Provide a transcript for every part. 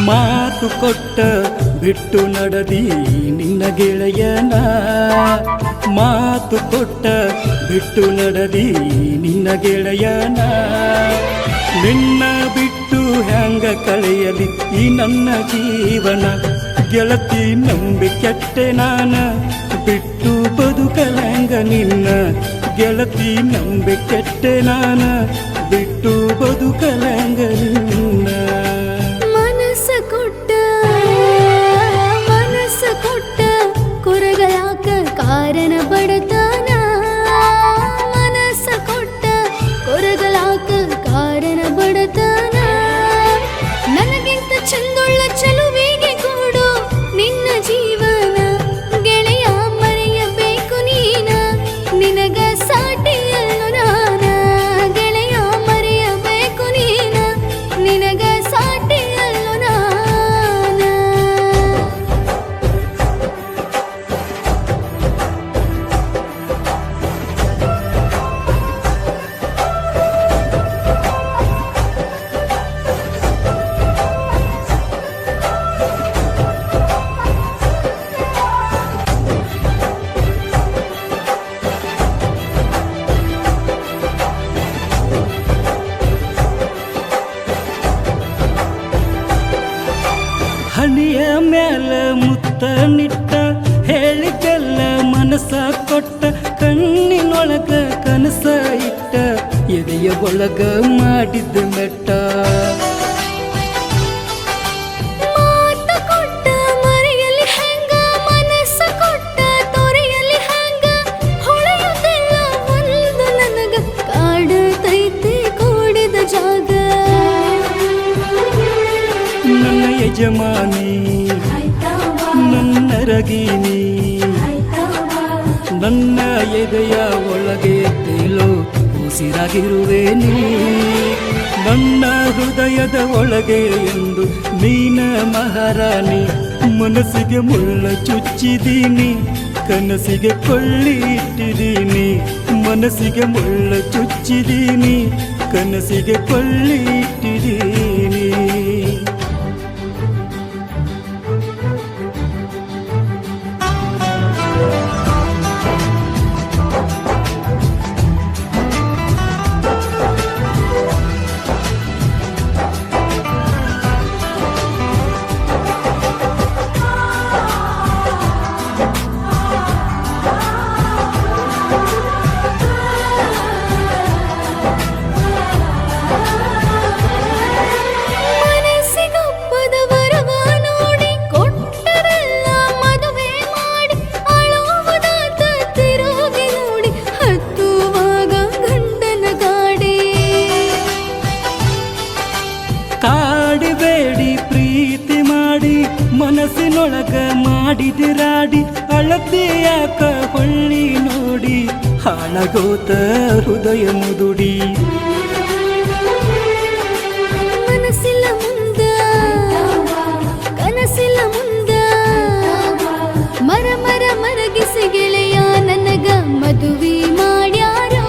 ಮಾತು ಕೊಟ್ಟ ಬಿಟ್ಟು ನಡೆದಿ ನಿನ್ನ ಗೆಳೆಯನ. ಮಾತು ಕೊಟ್ಟ ಬಿಟ್ಟು ನಡೆದಿ ನಿನ್ನ ಗೆಳೆಯನ. ನಿನ್ನ ಬಿಟ್ಟು ಹ್ಯಾಂಗ ಕಳೆಯಲಿ ಈ ನನ್ನ ಜೀವನ. ಗೆಳತಿ ನಂಬಿ ಕೆಟ್ಟೆ ನಾನ ಬಿಟ್ಟು ಬದುಕಲಂಗ ನಿನ್ನ. ಗೆಳತಿ ನಂಬಿ ಕೆಟ್ಟೆ ನಾನ ಬಿಟ್ಟು ಬದುಕಲಂಗ ನಿನ್ನ. ಮನಸ್ಸು ಕೊಟ್ಟ ಕೊರಗಲಾಕ ಕಾರಣ ಬಡತನ. ಮನಸ್ಸು ಕೊಟ್ಟ ಕೊರಗಲಾಕ ಕಾರಣ ಬಡತನ. ನನಗಿಂತ ಚಂದುಳ್ಳ ಚಲುವಿಗೆ ಕೊಡು ನಿನ್ನ ಜೀವನ. ಗೆಳೆಯ ಮರೆಯಬೇಕು ನೀನ ನಿನಗ ಸಾಟಿಯಲ್ಲು ನಾನ. ಗೆಳೆಯ ಮರೆಯಬೇಕು ನೀನ ನಿನಗ ಸಾಟಿಯಲ್ಲು ನಾನ. ಹಣಿಯ ಮ್ಯಾಲ ಮುತ್ತ ನಿಟ್ಟ ಹೇಳಿದ್ದೆಲ್ಲ ಮನಸ್ಸ ಕೊಟ್ಟ. ಕಣ್ಣಿನೊಳಗ ಕನಸ ಇಟ್ಟ ಎದೆಯ ಒಳಗ ಮಾಡಿದ್ದ ಮೆಟ್ಟ. ಮಾತು ಕೊಟ್ಟ ಮರೆಯಲಿ ಹೆಂಗ ಮನಸ್ಸು ಕೊಟ್ಟ ತೊರೆಯಲಿ ಹೆಂಗ. ಹೊಳೆಯುತ್ತಿಲ್ಲ ಒಂದು ನನಗ ಕಾಡತೈತೆ ಕೂಡಿದ ಜಾಗ. ನನ್ನ ಯಜಮಾನಿ ನನ್ನ ರಗಿನಿ ನನ್ನ ಎದೆಯ ಒಳಗೆ ತೇಲೋ ಉಸಿರಾಗಿರುವೆ ನೀ. ನನ್ನ ಹೃದಯದ ಒಳಗೆ ಎಂದು ನೀನ ಮಹಾರಾಣಿ. ಮನಸ್ಸಿಗೆ ಮುಳ್ಳ ಚುಚ್ಚಿದೀನಿ ಕನಸಿಗೆ ಕೊಳ್ಳಿ ಇಟ್ಟಿದ್ದೀನಿ. ಮನಸ್ಸಿಗೆ ಮುಳ್ಳ ಚುಚ್ಚಿದೀನಿ ಕನಸಿಗೆ ಕೊಳ್ಳಿ ಇಟ್ಟಿದ್ದೀನಿ. ಕಾಡಿಬೇಡಿ ಪ್ರೀತಿ ಮಾಡಿ ಮನಸ್ಸಿನೊಳಗ ಮಾಡಿದಿರಾಡಿ. ಅಳತೆ ಯಾಕ ಹೊಳ್ಳಿ ನೋಡಿ ಹಾಳಗೋತ ಹೃದಯ ಮುದುಡಿ. ಮನಸ್ಸಿಲ್ಲ ಮುಂದ ಕನಸಿಲ್ಲ ಮುಂದ. ಮರಗಿಸಿ ಗೆಳೆಯ ನನಗ ಮದುವೆ ಮಾಡ್ಯಾರೋ.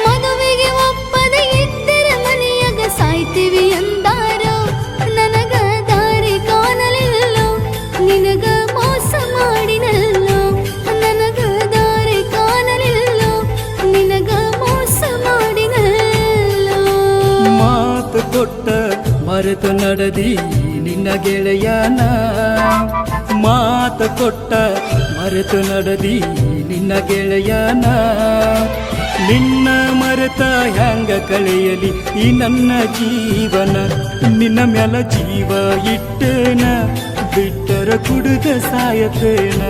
ಮದುವೆಗೆ ಒಪ್ಪದೆ ಇದ್ದರೆ ಮನೆಯಾಗ ಸಾಯ್ತೀವಿ ಅಂದಾರೋ. ನನಗ ದಾರಿ ಕಾಣಲಿಲ್ಲೋ ನಿನಗ ಮೋಸ ಮಾಡಿನಲ್ಲೋ. ನನಗ ದಾರಿ ಕಾಣಲಿಲ್ಲೋ ನಿನಗ ಮೋಸ ಮಾಡಿನಲ್ಲೋ. ಮಾತು ಕೊಟ್ಟ ಮರೆತು ನಡೆದಿ ನಿನ್ನ ಗೆಳೆಯನ. ಮಾತು ಕೊಟ್ಟ ಮರೆತು ನಡೆದಿ ನಿನ್ನ ಗೆಳೆಯನ. ನಿನ್ನ ಮರೆತ ಹ್ಯಾಂಗ ಕಳೆಯಲಿ ಈ ನನ್ನ ಜೀವನ. ನಿನ್ನ ಮ್ಯಾಲ ಜೀವ ಇಟ್ಟೇನ ಬಿಟ್ಟರ ಕುಡುಗ ಸಾಯತೇನ.